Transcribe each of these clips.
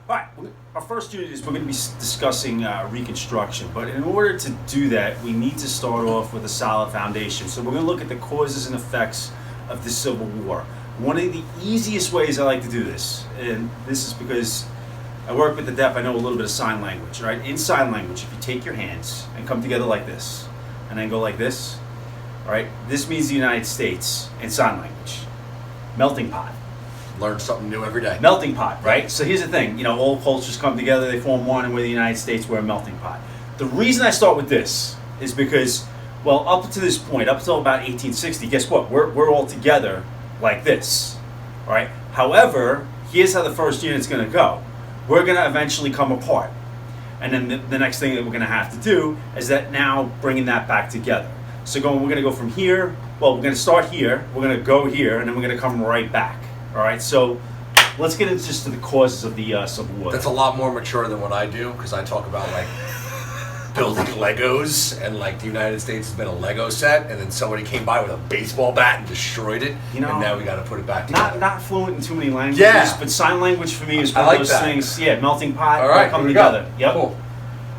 All right, our first unit is we're going to be discussing Reconstruction, but in order to do that, we need to start off with a solid foundation. So we're going to look at the causes and effects of the Civil War. One of the easiest ways I like to do this, and this is because I work with the deaf, I know a little bit of sign language, right? In sign language, if you take your hands and come together like this, and then go like this, all right, this means the United States in sign language. Melting pot. Learn something new every day. Melting pot, right? So here's the thing, all cultures come together, they form one, and we're the United States, we're a melting pot. The reason I start with this is because, well, up to this point, up until about 1860, guess what? We're all together like this, all right? However, here's how the first unit's gonna go. We're gonna eventually come apart. And then the next thing that we're gonna have to do is that now bringing that back together. So we're gonna go from here, well, we're gonna start here, we're gonna go here, and then we're gonna come right back. All right, so let's get into just to the causes of the Civil War. That's a lot more mature than what I do, because I talk about like building Legos, and like the United States has been a Lego set, and then somebody came by with a baseball bat and destroyed it, and now we got to put it back together. Not fluent in too many languages, but sign language for me is one of those things. Yeah, melting pot. All right, come together. Go. Yep. Cool.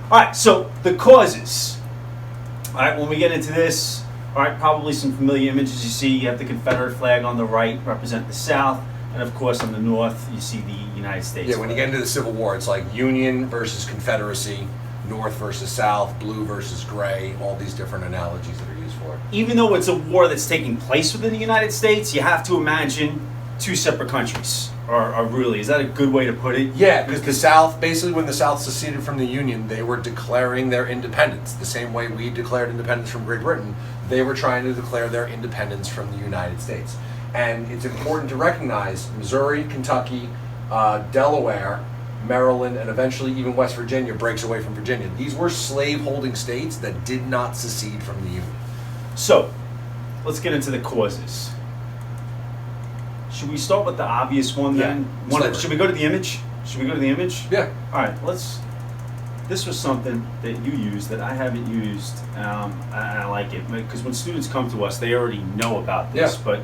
All right, so the causes. All right, when we get into this. All right, probably some familiar images you see. You have the Confederate flag on the right, represent the South, and of course on the north, you see the United States. Yeah, when you get into the Civil War, it's like Union versus Confederacy, North versus South, blue versus gray, all these different analogies that are used for it. Even though it's a war that's taking place within the United States, you have to imagine two separate countries. Or really, is that a good way to put it? Yeah, because the South, basically when the South seceded from the Union, they were declaring their independence. The same way we declared independence from Great Britain, they were trying to declare their independence from the United States. And it's important to recognize Missouri, Kentucky, Delaware, Maryland, and eventually even West Virginia breaks away from Virginia. These were slave-holding states that did not secede from the Union. So, let's get into the causes. Should we start with the obvious one then? Should we go to the image? Yeah. All right, this was something that you used that I haven't used, and I like it. Because when students come to us, they already know about this. Yeah.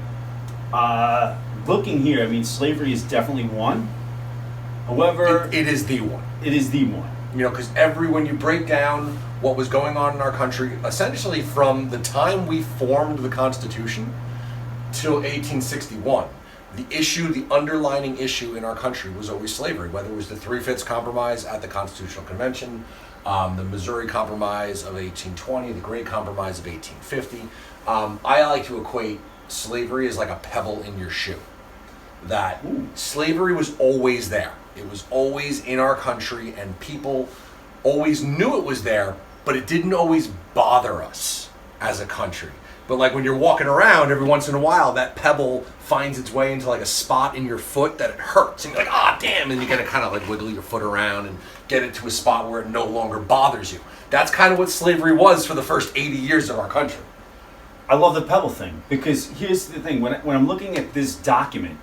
But looking here, I mean, slavery is definitely one. However... It is the one. It is the one. Because when you break down what was going on in our country, essentially from the time we formed the Constitution till 1861, the underlying issue in our country was always slavery, whether it was the 3/5 Compromise at the Constitutional Convention, the Missouri Compromise of 1820, the Great Compromise of 1850. I like to equate slavery as like a pebble in your shoe. That slavery was always there. It was always in our country, and people always knew it was there, but it didn't always bother us as a country. But like when you're walking around, every once in a while, that pebble finds its way into like a spot in your foot that it hurts. And you're like, ah, damn. And you gotta kind of like wiggle your foot around and get it to a spot where it no longer bothers you. That's kind of what slavery was for the first 80 years of our country. I love the pebble thing, because here's the thing. When I'm looking at this document,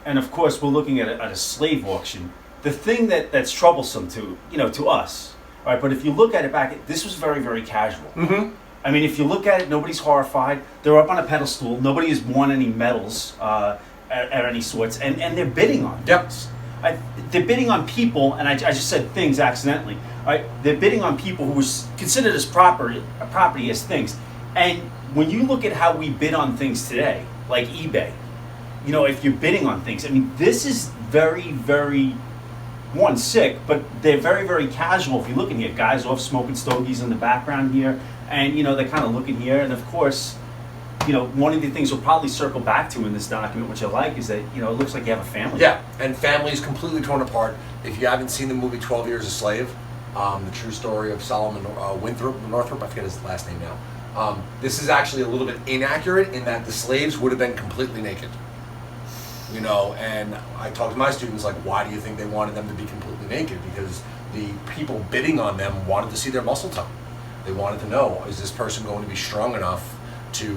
and of course we're looking at a slave auction, the thing that's troublesome to us, all right, but if you look at it back, this was very, very casual. Mm-hmm. I mean, if you look at it, nobody's horrified. They're up on a pedestal. Nobody has won any medals at any sorts, and they're bidding on things. They're bidding on people, and I just said things accidentally. Right? They're bidding on people who was considered as property as things. And when you look at how we bid on things today, like eBay, if you're bidding on things, I mean, this is very, very, sick, but they're very, very casual. If you look in here, guys off smoking stogies in the background here. And, they're kind of looking here. And, of course, one of the things we'll probably circle back to in this document, which I like, is that, it looks like you have a family. Yeah, and family is completely torn apart. If you haven't seen the movie 12 Years a Slave, the true story of Solomon Northrop, I forget his last name now. This is actually a little bit inaccurate in that the slaves would have been completely naked. And I talk to my students like, why do you think they wanted them to be completely naked? Because the people bidding on them wanted to see their muscle tone. They wanted to know, is this person going to be strong enough to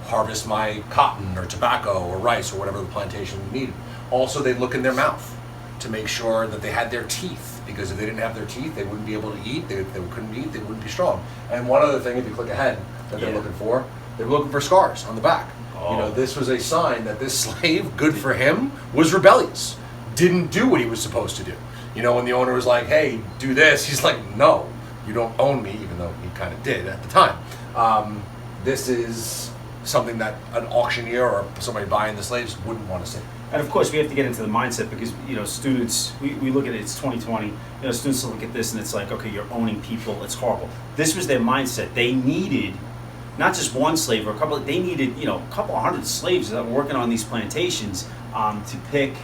harvest my cotton or tobacco or rice or whatever the plantation needed? Also, they'd look in their mouth to make sure that they had their teeth, because if they didn't have their teeth, they wouldn't be able to eat, they couldn't eat, they wouldn't be strong. And one other thing, if you click ahead, that they're looking for, they were looking for scars on the back. This was a sign that this slave, good for him, was rebellious. didn't do what he was supposed to do. You know, when the owner was like, hey, do this, he's like, no, you don't own me, even though he kind of did at the time. This is something that an auctioneer or somebody buying the slaves wouldn't want to see. And of course, we have to get into the mindset because, you know, students, we look at it, it's 2020, you know, students look at this and it's like, okay, you're owning people, it's horrible. This was their mindset. They needed not just one slave or a couple, they needed, you know, a couple of hundred slaves that were working on these plantations to pick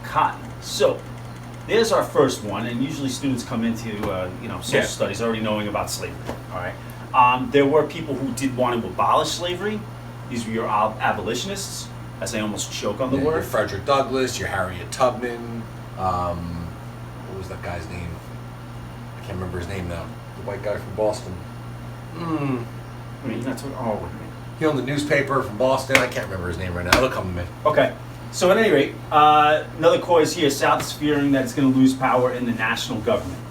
cotton. So there's our first one, and usually students come into, you know, social studies already knowing about slavery, all right? There were people who did want to abolish slavery. These were your abolitionists. As I almost choke on the word. Your Frederick Douglass, your Harriet Tubman, what was that guy's name? I can't remember his name now. The white guy from Boston. I mean, that's what, oh, wait a minute. He owned the newspaper from Boston. I can't remember his name right now. It'll come to me. Okay. So at any rate, another cause here, South is fearing that it's going to lose power in the national government.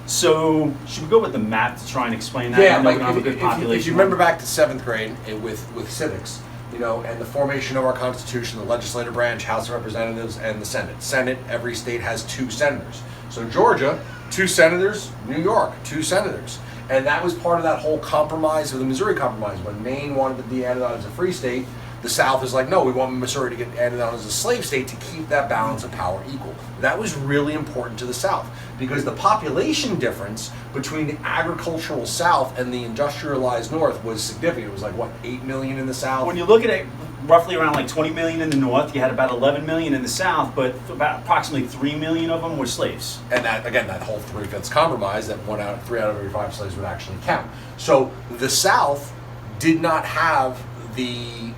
So should we go with the map to try and explain that? Yeah, like if you remember back to 7th grade with civics, you know, and the formation of our Constitution, the legislative branch, House of Representatives, and the Senate. Senate, every state has 2 senators. So Georgia, 2 senators. New York, 2 senators. And that was part of that whole compromise of the Missouri Compromise. When Maine wanted to be added on as a free state, the South is like, no, we want Missouri to get added on as a slave state to keep that balance of power equal. That was really important to the South because the population difference between the agricultural South and the industrialized North was significant. It was like, what, 8 million in the South? When you look at it, roughly around like 20 million in the North, you had about 11 million in the South, but about approximately 3 million of them were slaves. And that, again, that whole 3/5 compromise, that 3 out of every 5 slaves would actually count. So the South did not have the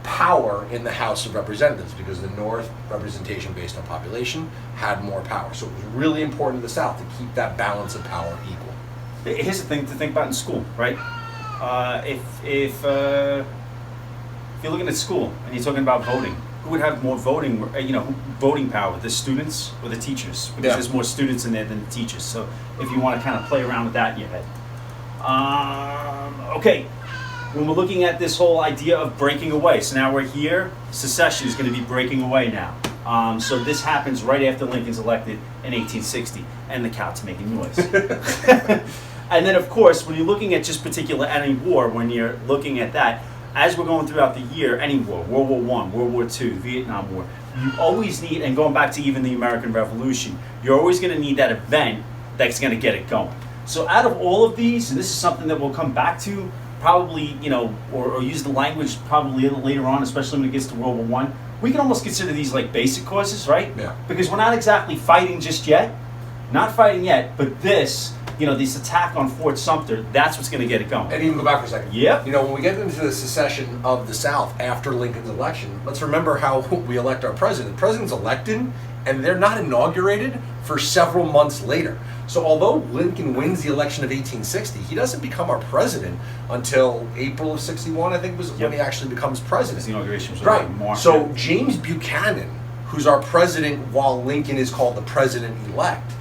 power in the House of Representatives because the North, representation based on population, had more power. So it was really important to the South to keep that balance of power equal. Here's the thing to think about in school, right? If you're looking at school and you're talking about voting, who would have more voting, voting power, the students or the teachers? Because there's more students in there than the teachers. So if you want to kind of play around with that in your head. Okay. When we're looking at this whole idea of breaking away, so now we're here, secession is going to be breaking away now. So this happens right after Lincoln's elected in 1860, and the cow's making noise. And then, of course, when you're looking at just particular any war, when you're looking at that, as we're going throughout the year, any war, World War I, World War II, Vietnam War, you always need, and going back to even the American Revolution, you're always going to need that event that's going to get it going. So out of all of these, and this is something that we'll come back to, probably, or use the language probably later on, especially when it gets to World War I, we can almost consider these like basic causes, right? Yeah. Because we're not exactly fighting just yet. Not fighting yet, but this attack on Fort Sumter, that's what's going to get it going. And even go back for a second. Yep. When we get into the secession of the South after Lincoln's election, let's remember how we elect our president. The president's elected, and they're not inaugurated for several months later. So although Lincoln wins the election of 1860, he doesn't become our president until April of 61, I think was when he actually becomes president. The inauguration was right. March. So James Buchanan, who's our president while Lincoln is called the president-elect,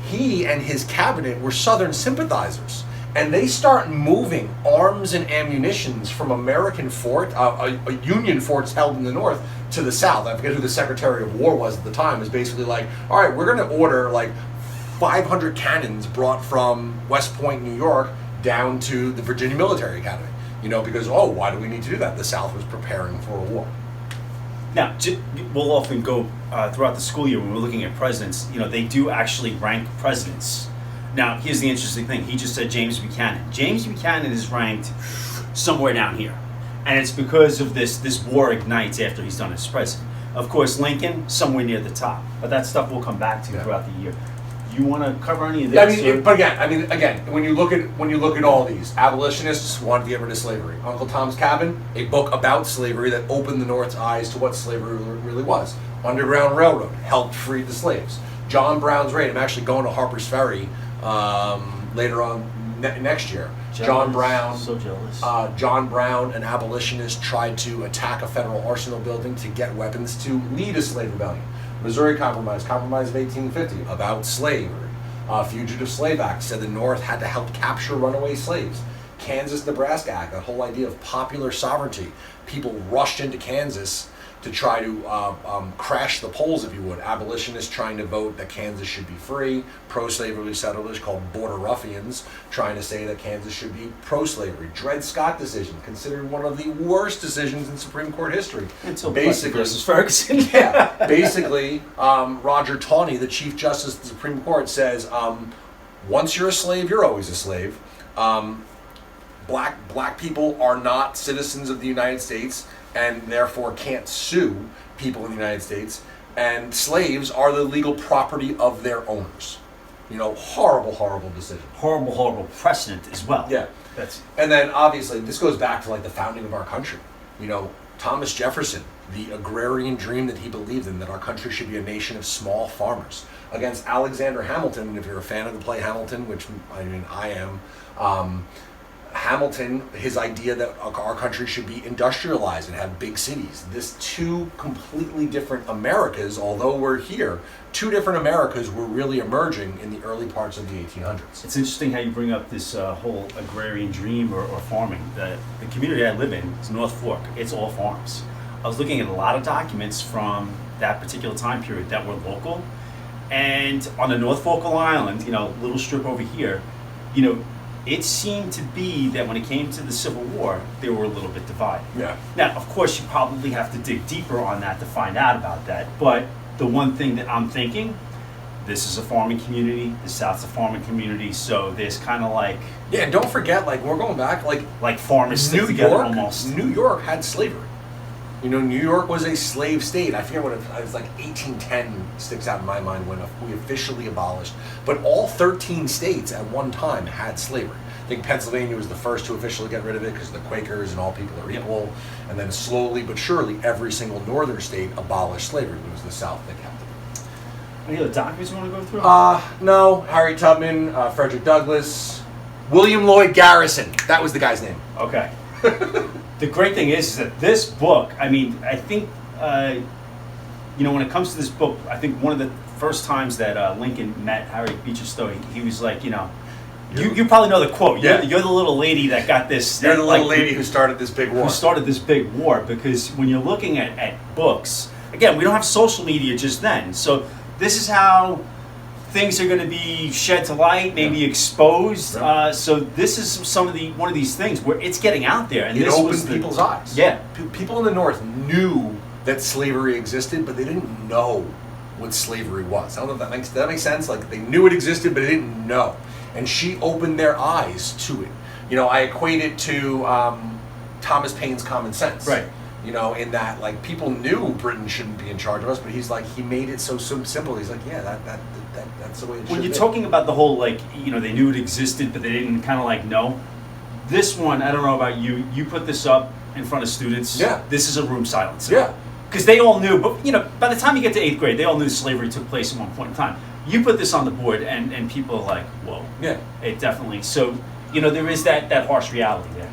he and his cabinet were Southern sympathizers. And they start moving arms and ammunitions from American fort, Union forts held in the North, to the South. I forget who the Secretary of War was at the time. It was basically like, all right, we're going to order like 500 cannons brought from West Point, New York, down to the Virginia Military Academy. Because, why do we need to do that? The South was preparing for a war. Now, we'll often go throughout the school year when we're looking at presidents, they do actually rank presidents. Now, here's the interesting thing. He just said James Buchanan. James Buchanan is ranked somewhere down here. And it's because of this war ignites after he's done as president. Of course, Lincoln, somewhere near the top. But that stuff we'll come back to throughout the year. You want to cover any of this? Again, when you look at all these, abolitionists wanted to get rid of slavery. Uncle Tom's Cabin, a book about slavery that opened the North's eyes to what slavery really was. Underground Railroad helped free the slaves. John Brown's Raid. I'm actually going to Harper's Ferry later on next year. John Brown, so jealous. John Brown, an abolitionist, tried to attack a federal arsenal building to get weapons to lead a slave rebellion. Missouri Compromise of 1850, about slavery. Fugitive Slave Act said the North had to help capture runaway slaves. Kansas-Nebraska Act, that whole idea of popular sovereignty. People rushed into Kansas to try to crash the polls, if you would. Abolitionists trying to vote that Kansas should be free, pro-slavery settlers called border ruffians trying to say that Kansas should be pro-slavery. Dred Scott decision, considered one of the worst decisions in Supreme Court history. Until basically versus Ferguson. Yeah, basically, Roger Taney, the Chief Justice of the Supreme Court, says once you're a slave, you're always a slave. Black people are not citizens of the United States and therefore can't sue people in the United States. And slaves are the legal property of their owners. You know, horrible, horrible decision. Horrible, horrible precedent as well. Yeah. And then obviously this goes back to like the founding of our country. You know, Thomas Jefferson, the agrarian dream that he believed in, that our country should be a nation of small farmers, against Alexander Hamilton. And if you're a fan of the play Hamilton, which I mean I am, Hamilton, his idea that our country should be industrialized and have big cities. This two completely different Americas, although we're here, two different Americas were really emerging in the early parts of the 1800s. It's interesting how you bring up this whole agrarian dream or farming. The community I live in is North Fork. It's all farms. I was looking at a lot of documents from that particular time period that were local. And on the North Fork Island, you know, little strip over here, you know, it seemed to be that when it came to the Civil War, they were a little bit divided. Yeah. Now, of course, you probably have to dig deeper on that to find out about that. But the one thing that I'm thinking, this is a farming community, the South's a farming community, so there's kind of like... Yeah, and don't forget, like, we're going back, like farmers stick together almost. New York had slavery. You know, New York was a slave state. I forget what it was, like 1810 sticks out in my mind when we officially abolished. But all 13 states at one time had slavery. I think Pennsylvania was the first to officially get rid of it because the Quakers and all people are equal. And then slowly but surely, every single northern state abolished slavery. It was the South that kept it. Any other documents you want to go through? No. Harry Tubman, Frederick Douglass, William Lloyd Garrison. That was the guy's name. Okay. The great thing is that this book, I mean, I think, you know, when it comes to this book, I think one of the first times that Lincoln met Harriet Beecher Stowe, he was like, you know, you probably know the quote. Yeah. You're the little lady that got this. You're the little lady who started this big war. Who started this big war, because when you're looking at books, again, we don't have social media just then. So this is how things are going to be shed to light, maybe exposed. Yeah. So this is one of these things where it's getting out there, and it this opened people's eyes. Yeah, people in the North knew that slavery existed, but they didn't know what slavery was. I don't know if that makes sense. Like, they knew it existed, but they didn't know. And she opened their eyes to it. You know, I equate it to Thomas Paine's Common Sense. Right. You know, in that, like, people knew Britain shouldn't be in charge of us, but he's like, he made it so simple. He's like, yeah, that's the way it should be. When you're talking about the whole, like, you know, they knew it existed, but they didn't kind of like know. This one, I don't know about you. You put this up in front of students. Yeah. This is a room silencer. Yeah. Because they all knew, but you know, by the time you get to 8th grade, they all knew slavery took place at one point in time. You put this on the board, and people are like, whoa. Yeah. It definitely. So, you know, there is that harsh reality there.